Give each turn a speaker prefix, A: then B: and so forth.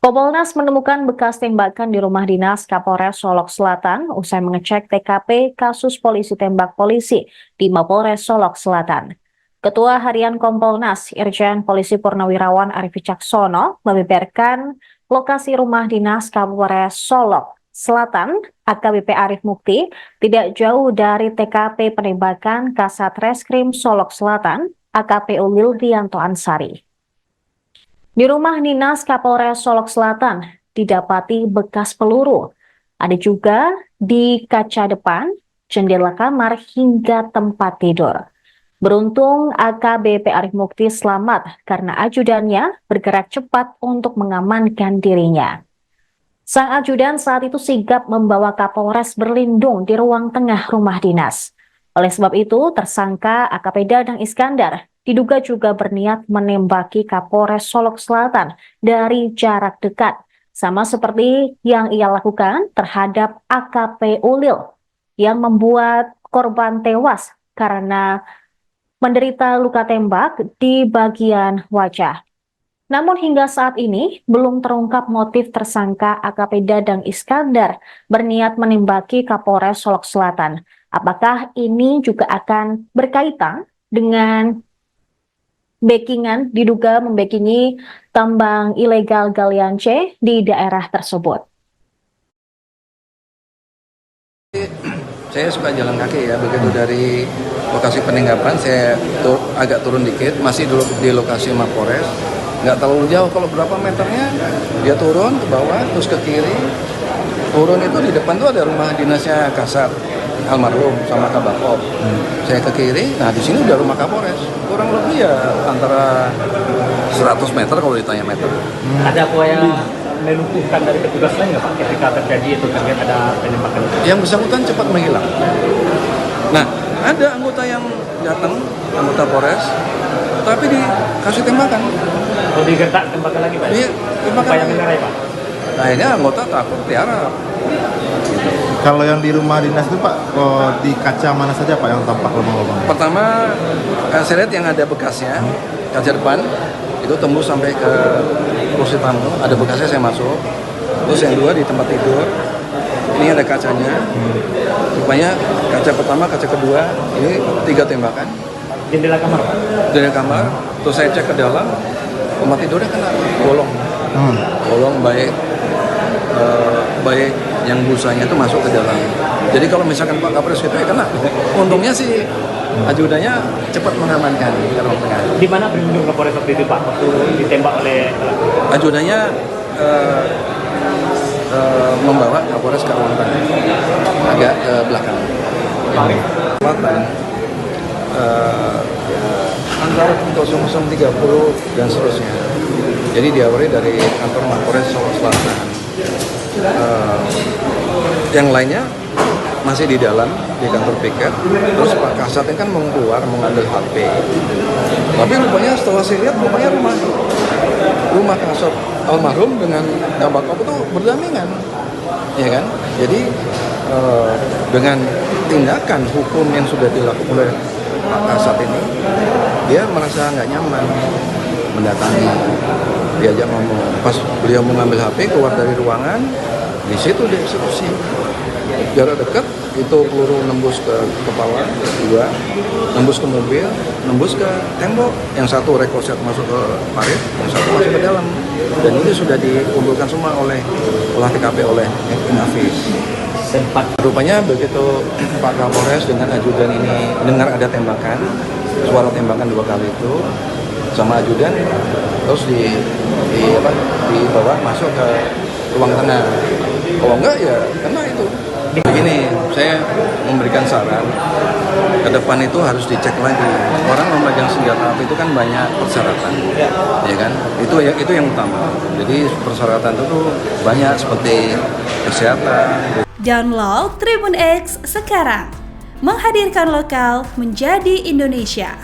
A: Kompolnas menemukan bekas tembakan di rumah dinas Kapolres Solok Selatan usai mengecek TKP kasus polisi tembak polisi di Mapolres Solok Selatan. Ketua Harian Kompolnas Irjen Polisi Purnawirawan Arif Wicaksono membeberkan lokasi rumah dinas Kapolres Solok Selatan AKBP Arif Mukti tidak jauh dari TKP penembakan Kasat Reskrim Solok Selatan AKP Ulil Rianto Ansari. Di rumah dinas Kapolres Solok Selatan didapati bekas peluru. Ada juga di kaca depan, jendela kamar hingga tempat tidur. Beruntung AKBP Arif Mukti selamat karena ajudannya bergerak cepat untuk mengamankan dirinya. Sang ajudan saat itu sigap membawa Kapolres berlindung di ruang tengah rumah dinas. Oleh sebab itu, tersangka AKP Dadang Iskandar diduga juga berniat menembaki Kapolres Solok Selatan dari jarak dekat, sama seperti yang ia lakukan terhadap AKP Ulil yang membuat korban tewas karena menderita luka tembak di bagian wajah. Namun hingga saat ini belum terungkap motif tersangka AKP Dadang Iskandar berniat menembaki Kapolres Solok Selatan. Apakah ini juga akan berkaitan dengan diduga membackingi tambang ilegal galian C di daerah tersebut?
B: Saya suka jalan kaki ya, begitu dari lokasi penangkapan saya agak turun dikit, masih dulu di lokasi Mapolres, nggak terlalu jauh, kalau berapa meternya dia turun ke bawah, terus ke kiri, turun itu di depan tuh ada rumah dinasnya Kasat almarhum sama Kabakop. Saya ke kiri, nah di sini udah rumah Kapolres, kurang lebih ya antara 100 meter kalau ditanya meter.
C: Ada apa yang melumpuhkan dari petugas lain nggak Pak ketika terjadi itu terkait ada penembakan?
B: Yang bersangkutan cepat menghilang. Nah, ada anggota yang datang, anggota Polres, tapi dikasih tembakan.
C: Oh, digertak tembakan lagi Pak?
B: Iya, tembakan.
C: Apa yang mengerai Pak?
B: Nah, ini anggota takut tiarap.
D: Kalau yang di rumah dinas itu Pak, di kaca mana saja Pak yang tampak lubang-lubang?
B: Pertama, saya lihat yang ada bekasnya, kaca depan, itu tembus sampai ke kursi tamu, ada bekasnya saya masuk. Terus yang dua di tempat tidur, ini ada kacanya. Rupanya kaca pertama, kaca kedua, ini 3 tembakan.
C: Jendela kamar Pak?
B: Jendela kamar, terus saya cek ke dalam, tempat tidurnya kena bolong. Bolong baik yang busanya itu masuk ke dalam. Jadi kalau misalkan Pak Kapolres itu ya kena. Untungnya sih ajudannya cepat mengamankan ke ruang tengah.
C: Di mana berlindung Kapolres waktu itu Pak, waktu ditembak oleh
B: Ajudannya membawa Kapolres ke ruang tengah, agak ke belakang. Selatan antara 00.30 dan seterusnya. Jadi diawali dari kantor Mapolres Solok Selatan. Yang lainnya masih di dalam di kantor piket. Terus Pak Kasat kan mau keluar mengambil HP. Tapi rupanya setelah saya lihat rupanya rumah Kasat almarhum dengan Kabakop itu berdampingan, ya kan? Jadi dengan tindakan hukum yang sudah dilakukan oleh Pak Kasat ini, dia merasa nggak nyaman mendatangi, diajak ngomong. Pas beliau mengambil HP keluar dari ruangan, di situ dieksekusi. Jarak dekat itu peluru nembus ke kepala, 2 nembus ke mobil, nembus ke tembok. Yang satu rekoset masuk ke parit, yang satu masuk ke dalam. Dan ini sudah dikumpulkan semua oleh olah TKP oleh Inavis. Rupanya begitu Pak Kapolres dengan ajudan ini dengar ada tembakan, suara tembakan 2 kali itu, sama ajudan terus dibawa masuk ke ruang tengah. Kalau enggak ya kena itu. Begini, saya memberikan saran ke depan itu harus dicek lagi. Orang memegang senjata api itu kan banyak persyaratan, ya kan? Itu yang utama. Jadi persyaratan itu tuh banyak seperti kesehatan.
E: Download Tribun X sekarang, menghadirkan lokal menjadi Indonesia.